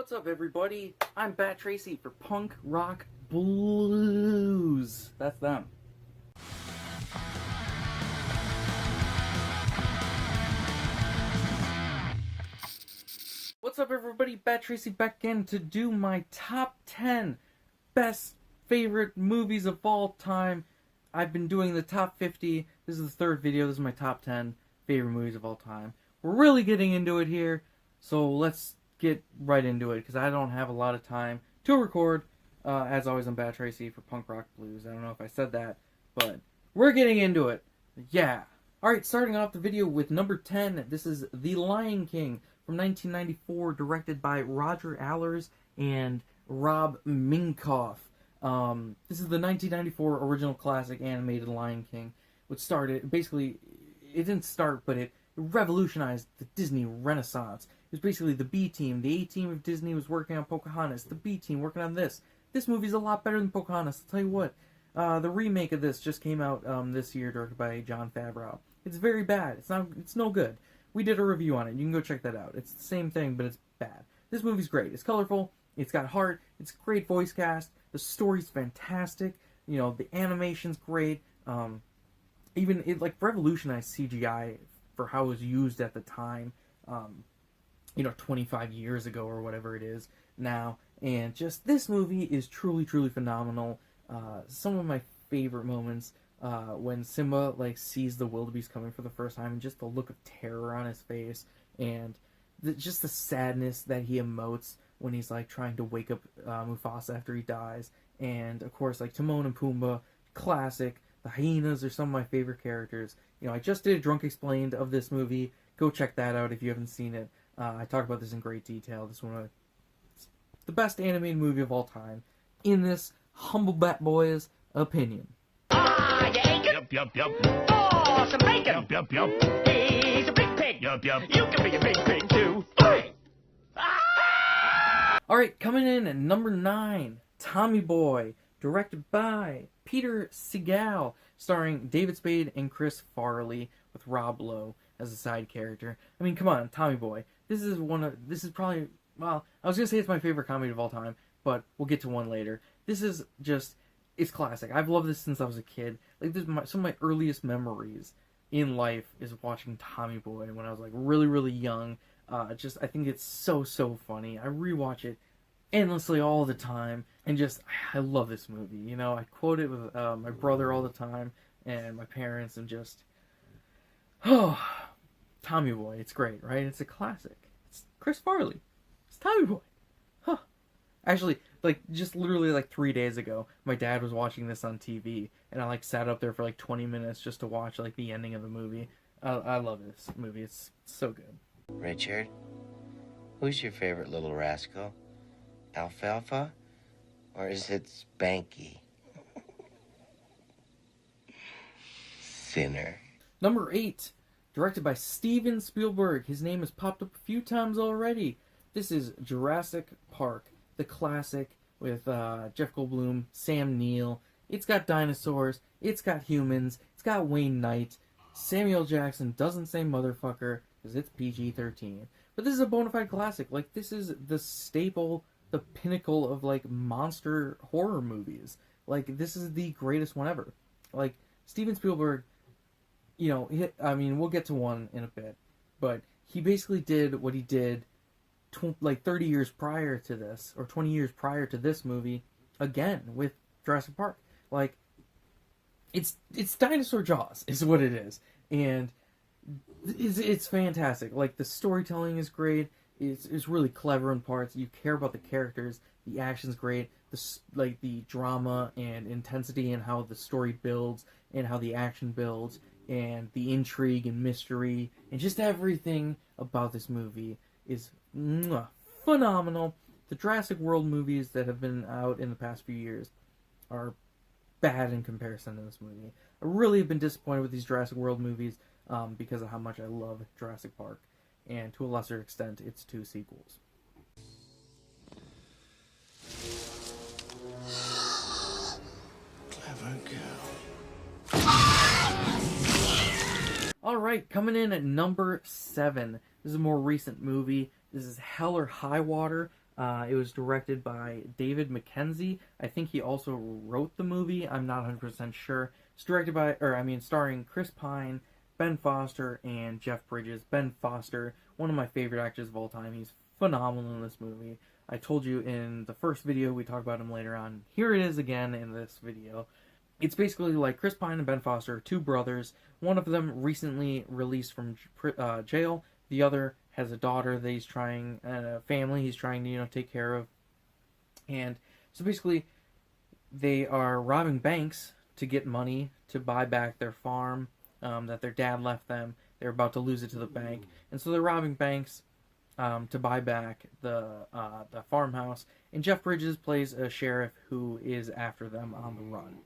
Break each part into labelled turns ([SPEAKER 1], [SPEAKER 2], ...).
[SPEAKER 1] What's up, everybody? I'm Bat Tracy for Punk Rock Blues. That's them. What's up, everybody? Bat Tracy back in to do my top 10 best favorite movies of all time. I've been doing the top 50. This is the third video. This is my top 10 favorite movies of all time. We're really getting into it here, so let's get right into it, because I don't have a lot of time to record. As always, I'm Bat Tracy for Punk Rock Blues. I don't know if I said that, but we're getting into it. Yeah. Alright, starting off the video with number 10. This is The Lion King from 1994, directed by Roger Allers and Rob Minkoff. This is the 1994 original classic animated Lion King, which started, basically, it didn't start, but it revolutionized the Disney Renaissance. It was basically the B team. The A team of Disney was working on Pocahontas. The B team working on this. This movie's a lot better than Pocahontas. I'll tell you what. The remake of this just came out this year, directed by Jon Favreau. It's very bad. It's no good. We did a review on it. You can go check that out. It's the same thing, but it's bad. This movie's great. It's colorful. It's got heart. It's a great voice cast. The story's fantastic. You know, the animation's great. Even it revolutionized CGI for how it was used at the time. 25 years ago or whatever it is now. And just, this movie is truly, truly phenomenal. Some of my favorite moments, when Simba, sees the wildebeest coming for the first time, and just the look of terror on his face, and just the sadness that he emotes when he's, trying to wake up Mufasa after he dies. And, of course, Timon and Pumbaa, classic. The hyenas are some of my favorite characters. I just did a Drunk Explained of this movie. Go check that out if you haven't seen it. I talk about this in great detail. This is one of the best animated movie of all time, in this humble bat boy's opinion.
[SPEAKER 2] Ah, you ain't good? Yup, yup, yup. Oh, some bacon. Yup, yup, yup. He's a big pig. Yup, yup. You can be a big pig, too. Hey! Ah!
[SPEAKER 1] Alright, coming in at number 9, Tommy Boy, directed by Peter Segal, starring David Spade and Chris Farley, with Rob Lowe as a side character. I mean, come on, Tommy Boy. This is probably, well, I was going to say it's my favorite comedy of all time, but we'll get to one later. This is just, it's classic. I've loved this since I was a kid. Some of my earliest memories in life is watching Tommy Boy when I was, really, really young. I think it's so, so funny. I rewatch it endlessly all the time, and I love this movie. I quote it with my brother all the time, and my parents, and just, oh, Tommy Boy, it's great, right? It's a classic. It's Chris Farley. It's Tommy Boy. Huh. Actually, just literally 3 days ago, my dad was watching this on TV, and I sat up there for 20 minutes just to watch the ending of the movie. I love this movie. It's so good.
[SPEAKER 3] Richard, who's your favorite little rascal? Alfalfa? Or is it Spanky? Sinner.
[SPEAKER 1] Number 8, directed by Steven Spielberg. His name has popped up a few times already. This is Jurassic Park, the classic with Jeff Goldblum, Sam Neill. It's got dinosaurs, it's got humans, it's got Wayne Knight. Samuel Jackson doesn't say motherfucker because it's PG-13. But this is a bona fide classic. This is the staple, the pinnacle of monster horror movies. This is the greatest one ever. Steven Spielberg, we'll get to one in a bit, but he basically did what he did 30 years prior to this, or 20 years prior to this movie, again, with Jurassic Park. It's Dinosaur Jaws, is what it is. And it's fantastic. The storytelling is great. It's really clever in parts. You care about the characters. The action's great. The drama and intensity, and how the story builds, and how the action builds, and the intrigue and mystery, and just everything about this movie is phenomenal. The Jurassic World movies that have been out in the past few years are bad in comparison to this movie. I really have been disappointed with these Jurassic World movies because of how much I love Jurassic Park, and to a lesser extent, its 2 sequels.
[SPEAKER 3] Clever girl.
[SPEAKER 1] Alright, coming in at number 7. This is a more recent movie. This is Hell or High Water, It was directed by David Mackenzie. I think he also wrote the movie. I'm not 100% sure. It's directed by, starring Chris Pine, Ben Foster, and Jeff Bridges. Ben Foster, one of my favorite actors of all time. He's phenomenal in this movie. I told you in the first video, we talk about him later on. Here it is again in this video. It's basically like Chris Pine and Ben Foster are two brothers. One of them recently released from jail. The other has a daughter that he's trying, a family he's trying to, take care of. And so basically, they are robbing banks to get money to buy back their farm that their dad left them. They're about to lose it to the bank. And so they're robbing banks to buy back the farmhouse. And Jeff Bridges plays a sheriff who is after them on the run.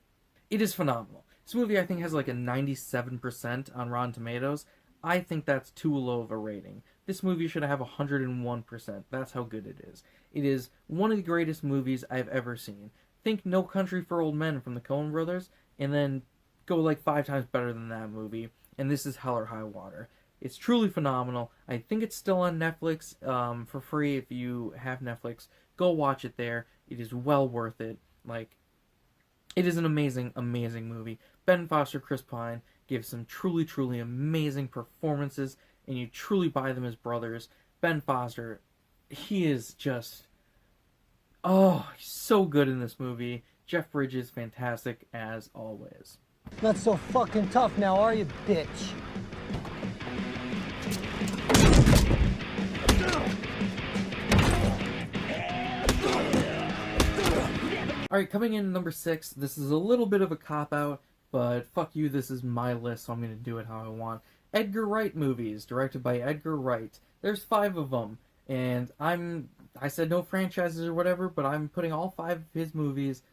[SPEAKER 1] It is phenomenal. This movie, I think, has like a 97% on Rotten Tomatoes. I think that's too low of a rating. This movie should have 101%. That's how good it is. It is one of the greatest movies I've ever seen. Think No Country for Old Men from the Coen brothers, and then go like 5 times better than that movie. And this is Hell or High Water. It's truly phenomenal. I think it's still on Netflix for free. If you have Netflix, go watch it there. It is well worth it. It is an amazing, amazing movie. Ben Foster, Chris Pine give some truly, truly amazing performances, and you truly buy them as brothers. Ben Foster, he is just, he's so good in this movie. Jeff Bridges, fantastic as always.
[SPEAKER 4] Not so fucking tough now, are you, bitch?
[SPEAKER 1] Alright, coming in number 6, this is a little bit of a cop-out, but fuck you, this is my list, so I'm going to do it how I want. Edgar Wright movies, directed by Edgar Wright. There's 5 of them, and I said no franchises or whatever, but I'm putting all 5 of his movies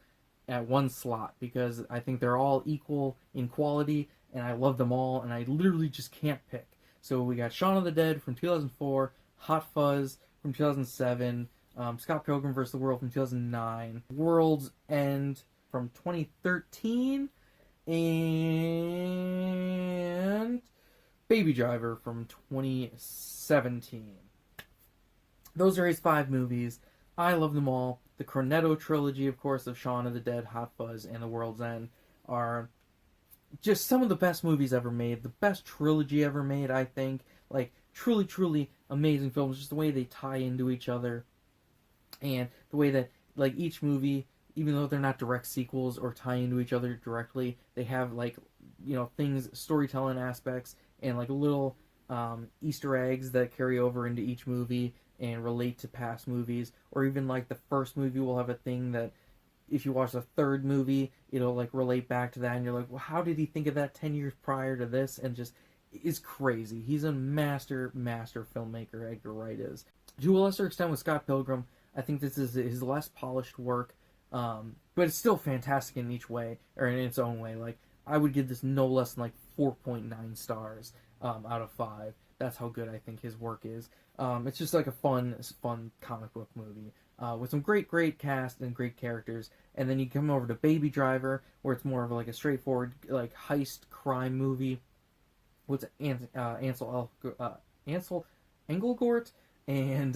[SPEAKER 1] at one slot, because I think they're all equal in quality, and I love them all, and I literally just can't pick. So we got Shaun of the Dead from 2004, Hot Fuzz from 2007, Scott Pilgrim vs. the World from 2009, World's End from 2013, and Baby Driver from 2017. Those are his 5 movies. I love them all. The Cornetto trilogy, of course, of Shaun of the Dead, Hot Fuzz, and The World's End are just some of the best movies ever made. The best trilogy ever made, I think. Truly, truly amazing films. Just the way they tie into each other. And the way that, each movie, even though they're not direct sequels or tie into each other directly, they have, things, storytelling aspects, and, little Easter eggs that carry over into each movie and relate to past movies. Or even, the first movie will have a thing that, if you watch the third movie, it'll, relate back to that, and you're like, well, how did he think of that 10 years prior to this? And just, it's crazy. He's a master filmmaker, Edgar Wright is. To a lesser extent with Scott Pilgrim, I think this is his less polished work, but it's still fantastic in each way, or in its own way. I would give this no less than 4.9 stars out of 5. That's how good I think his work is. It's just a fun comic book movie with some great cast and great characters. And then you come over to Baby Driver, where it's more of a straightforward heist crime movie. What's Ansel Elgort and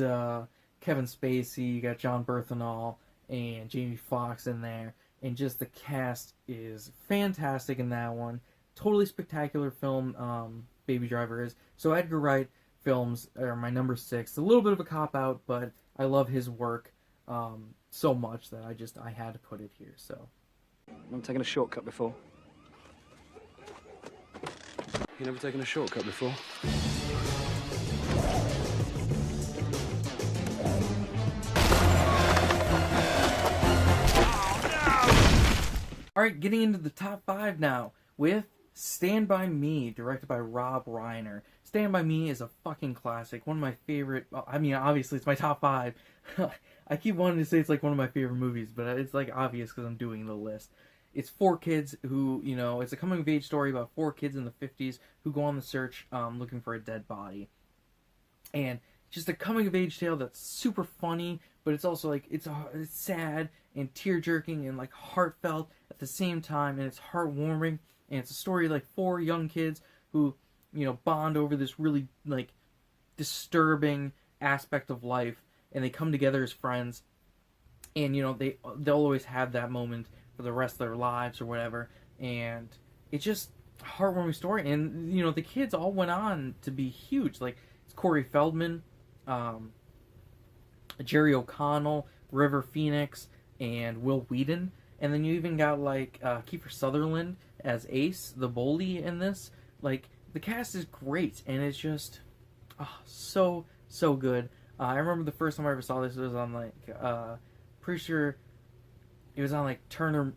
[SPEAKER 1] Kevin Spacey. You got John Bernthal and Jamie Foxx in there, and just the cast is fantastic in that one. Totally spectacular film. Baby Driver is. So Edgar Wright films are my number 6. A little bit of a cop out, but I love his work so much that I had to put it here. So
[SPEAKER 5] I've taken a shortcut before. You never taken a shortcut before?
[SPEAKER 1] Alright, getting into the top 5 now with Stand By Me, directed by Rob Reiner. Stand By Me is a fucking classic. One of my favorite, obviously it's my top 5. I keep wanting to say it's one of my favorite movies, but it's obvious because I'm doing the list. It's 4 kids who, it's a coming of age story about 4 kids in the 50s who go on the search looking for a dead body. And just a coming of age tale that's super funny, but it's also it's sad and tear-jerking and heartfelt at the same time, and it's heartwarming, and it's a story of 4 young kids who bond over this really disturbing aspect of life, and they come together as friends, and you know they'll always have that moment for the rest of their lives or whatever, and it's just a heartwarming story. And you know the kids all went on to be huge. Like it's Corey Feldman, Jerry O'Connell, River Phoenix, and Will Wheaton. And then you even got like Kiefer Sutherland as Ace, the bully in this. Like the cast is great, and it's just so good. I remember the first time I ever saw this, it was on like pretty sure it was on like Turner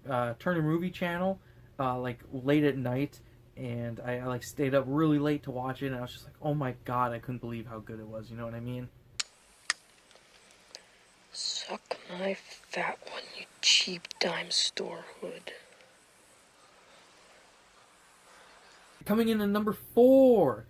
[SPEAKER 1] Movie Channel, like late at night, and I like stayed up really late to watch it, and I was just like, oh my god, I couldn't believe how good it was. You know what I mean?
[SPEAKER 6] Suck my fat one, you cheap dime store hood.
[SPEAKER 1] Coming in at number 4,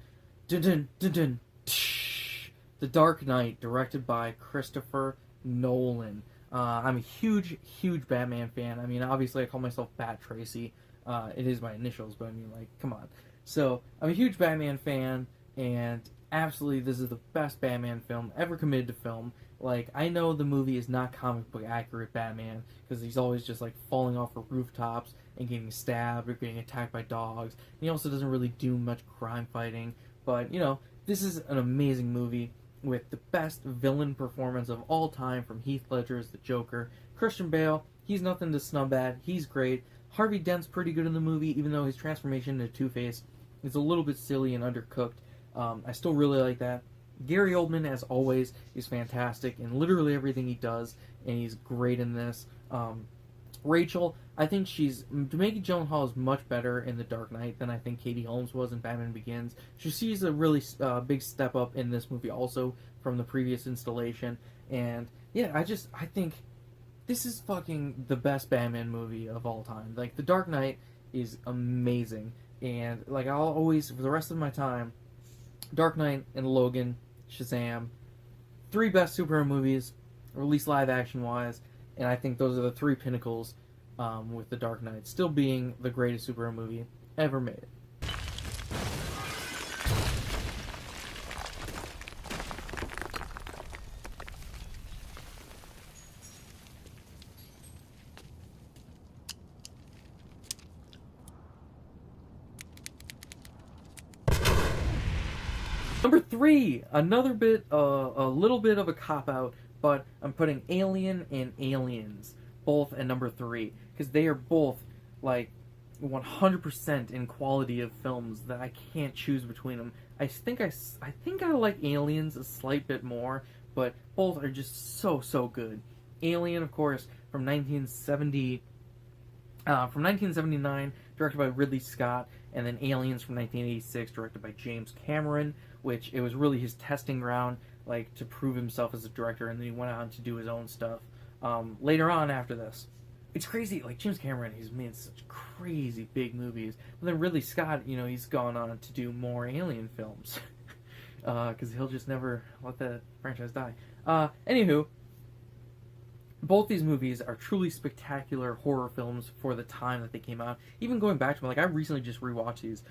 [SPEAKER 1] dun dun dun dun, tsh, The Dark Knight, directed by Christopher Nolan. I'm a huge Batman fan. I mean, obviously I call myself Bat Tracy. It is my initials, but I mean, like, come on. So, I'm a huge Batman fan, and absolutely this is the best Batman film ever committed to film. Like, I know the movie is not comic book accurate Batman, because he's always just, like, falling off of rooftops and getting stabbed or getting attacked by dogs. And he also doesn't really do much crime fighting. But, you know, this is an amazing movie with the best villain performance of all time from Heath Ledger as the Joker. Christian Bale, he's nothing to snub at. He's great. Harvey Dent's pretty good in the movie, even though his transformation into Two-Face is a little bit silly and undercooked. I still really like that. Gary Oldman, as always, is fantastic in literally everything he does, and he's great in this. Rachel, I think Maggie Gyllenhaal is much better in The Dark Knight than I think Katie Holmes was in Batman Begins. She's a really big step up in this movie also from the previous installation, and yeah, I think this is fucking the best Batman movie of all time. Like, The Dark Knight is amazing, and like I'll always, for the rest of my time, Dark Knight and Logan, Shazam, 3 best superhero movies, or at least live action wise, and I think those are the 3 pinnacles, with The Dark Knight still being the greatest superhero movie ever made. Number 3, a little bit of a cop-out, but I'm putting Alien and Aliens both at number 3, because they are both, like, 100% in quality of films that I can't choose between them. I think I like Aliens a slight bit more, but both are just so good. Alien, of course, from 1979, directed by Ridley Scott, and then Aliens from 1986, directed by James Cameron, which it was really his testing ground, like, to prove himself as a director, and then he went on to do his own stuff later on after this. It's crazy, like, James Cameron, he's made such crazy big movies, but then Ridley Scott, you know, he's gone on to do more Alien films, because he'll just never let the franchise die. Anywho, both these movies are truly spectacular horror films for the time that they came out. Even going back to them, like, I recently just rewatched these,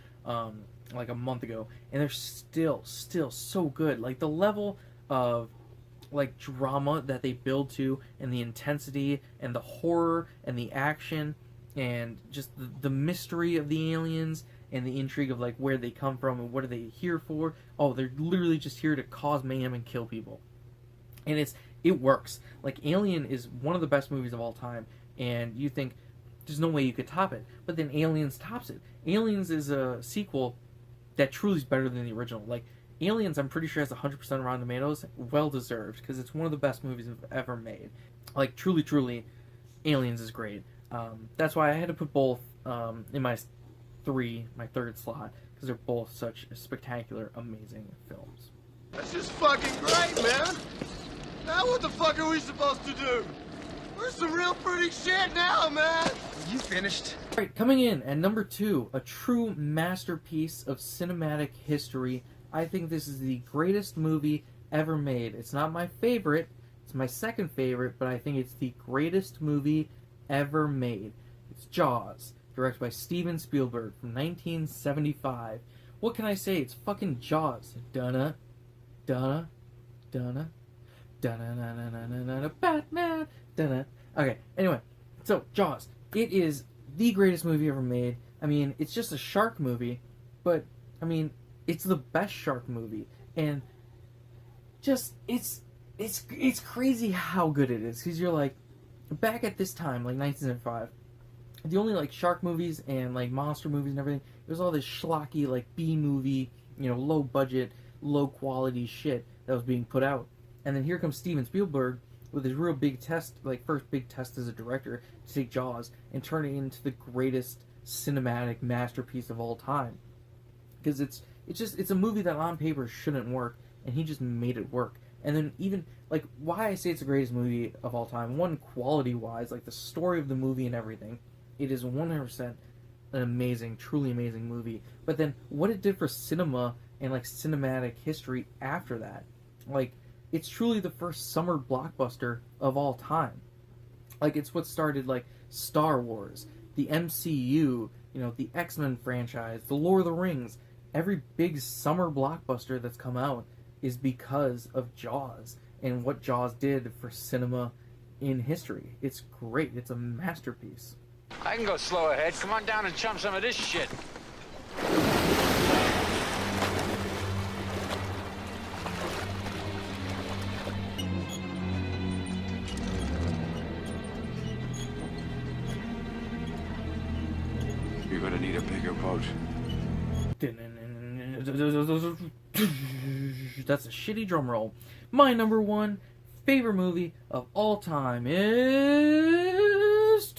[SPEAKER 1] like a month ago, and they're still so good. Like, the level of, like, drama that they build to, and the intensity, and the horror, and the action, and just the mystery of the aliens, and the intrigue of, like, where they come from, and what are they here for. Oh, they're literally just here to cause mayhem and kill people. And it works. Like, Alien is one of the best movies of all time, and you think, there's no way you could top it. But then Aliens tops it. Aliens is a sequel that truly is better than the original. Like, Aliens, I'm pretty sure has 100% Rotten Tomatoes. Well deserved, because it's one of the best movies I've ever made. Like, truly, Aliens is great. That's why I had to put both in my third slot, because they're both such spectacular, amazing films.
[SPEAKER 7] That's just fucking great, man! Now what the fuck are we supposed to do? We're some real pretty shit now, man! You finished?
[SPEAKER 1] Alright, coming in at number 2, a true masterpiece of cinematic history. I think this is the greatest movie ever made. It's not my favorite, it's my second favorite, but I think it's the greatest movie ever made. It's Jaws, directed by Steven Spielberg from 1975. What can I say? It's fucking Jaws. Dunna, dunna, dunna, Batman. Okay, anyway, so Jaws. It is the greatest movie ever made. I mean, it's just a shark movie, but I mean, it's the best shark movie, and just it's crazy how good it is. Because you're like, back at this time, like 1975, the only like shark movies and like monster movies and everything, it was all this schlocky like B movie, you know, low budget, low quality shit that was being put out. And then here comes Steven Spielberg with his real big test, like first big test as a director, to take Jaws and turn it into the greatest cinematic masterpiece of all time. Because it's a movie that on paper shouldn't work, and he just made it work. And then even like why I say it's the greatest movie of all time, one, quality wise, like the story of the movie and everything, it is 100% an amazing, truly amazing movie. But then what it did for cinema and like cinematic history after that, like it's truly the first summer blockbuster of all time. Like it's what started like Star Wars, the MCU, you know, the X-Men franchise, the Lord of the Rings. Every big summer blockbuster that's come out is because of Jaws and what Jaws did for cinema in history. It's great. It's a masterpiece.
[SPEAKER 8] I can go slow ahead. Come on down and chum some of this shit.
[SPEAKER 5] You're gonna need a bigger boat.
[SPEAKER 1] That's a shitty drum roll. My number one favorite movie of all time is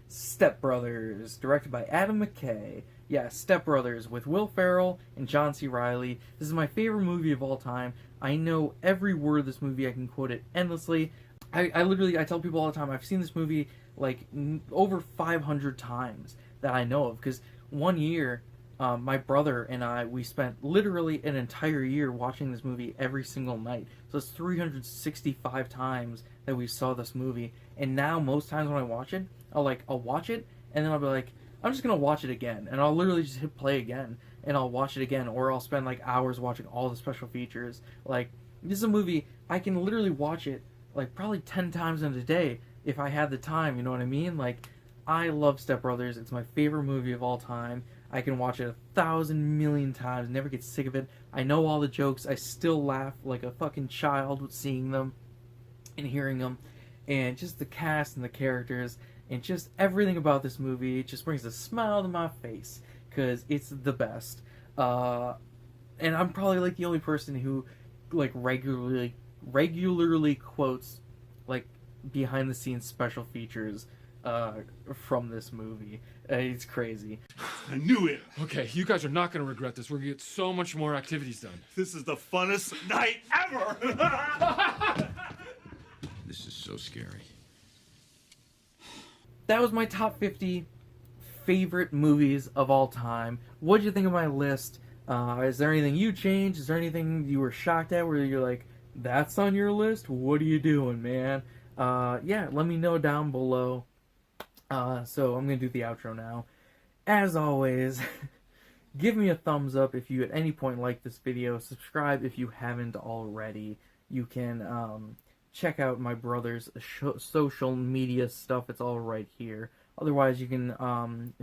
[SPEAKER 1] Step Brothers, directed by Adam McKay. Yeah, Step Brothers with Will Ferrell and John C. Reilly. This is my favorite movie of all time. I know every word of this movie. I can quote it endlessly. I literally tell people all the time, I've seen this movie like over 500 times that I know of. Because one year, my brother and I, we spent literally an entire year watching this movie every single night. So it's 365 times that we saw this movie. And now most times when I watch it, I'll watch it and then I'll be like, I'm just gonna watch it again, and I'll literally just hit play again and I'll watch it again, or I'll spend like hours watching all the special features. Like, this is a movie I can literally watch it like probably 10 times in a day if I had the time, you know what I mean? Like, I love Step Brothers. It's my favorite movie of all time. I can watch it 1,000 million times, never get sick of it. I know all the jokes. I still laugh like a fucking child with seeing them and hearing them. And just the cast and the characters and just everything about this movie just brings a smile to my face because it's the best. And I'm probably like the only person who like regularly quotes like behind the scenes special features from this movie. It's crazy.
[SPEAKER 9] I knew it.
[SPEAKER 10] Okay, you guys are not going to regret this. We're going to get so much more activities done.
[SPEAKER 9] This is the funnest night ever.
[SPEAKER 5] This is so scary.
[SPEAKER 1] That was my top 50 favorite movies of all time. What did you think of my list? Is there anything you changed? Is there anything you were shocked at where you're like, that's on your list? What are you doing, man? Yeah, let me know down below. So I'm going to do the outro now. As always, give me a thumbs up if you at any point like this video. Subscribe if you haven't already. You can check out my brother's social media stuff. It's all right here. Otherwise, you can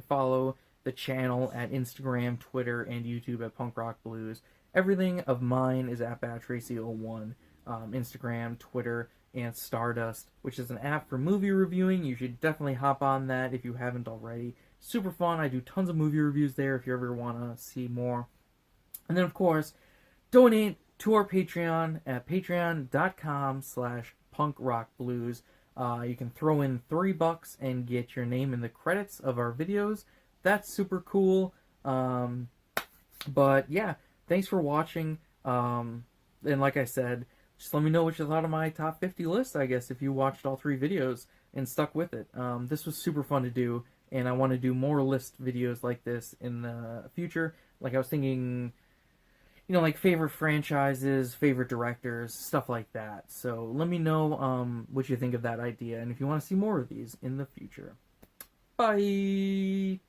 [SPEAKER 1] follow the channel at Instagram, Twitter, and YouTube at Punk Rock Blues. Everything of mine is at BadTracy01. Instagram, Twitter, and Stardust, which is an app for movie reviewing. You should definitely hop on that if you haven't already. Super fun. I do tons of movie reviews there if you ever want to see more. And then, of course, donate to our Patreon at patreon.com/punkrockblues. You can throw in $3 and get your name in the credits of our videos. That's super cool. But yeah, thanks for watching. And like I said, just let me know what you thought of my top 50 list, I guess, if you watched all 3 videos and stuck with it. This was super fun to do, and I want to do more list videos like this in the future. Like, I was thinking, you know, like favorite franchises, favorite directors, stuff like that. So let me know what you think of that idea, and if you want to see more of these in the future. Bye!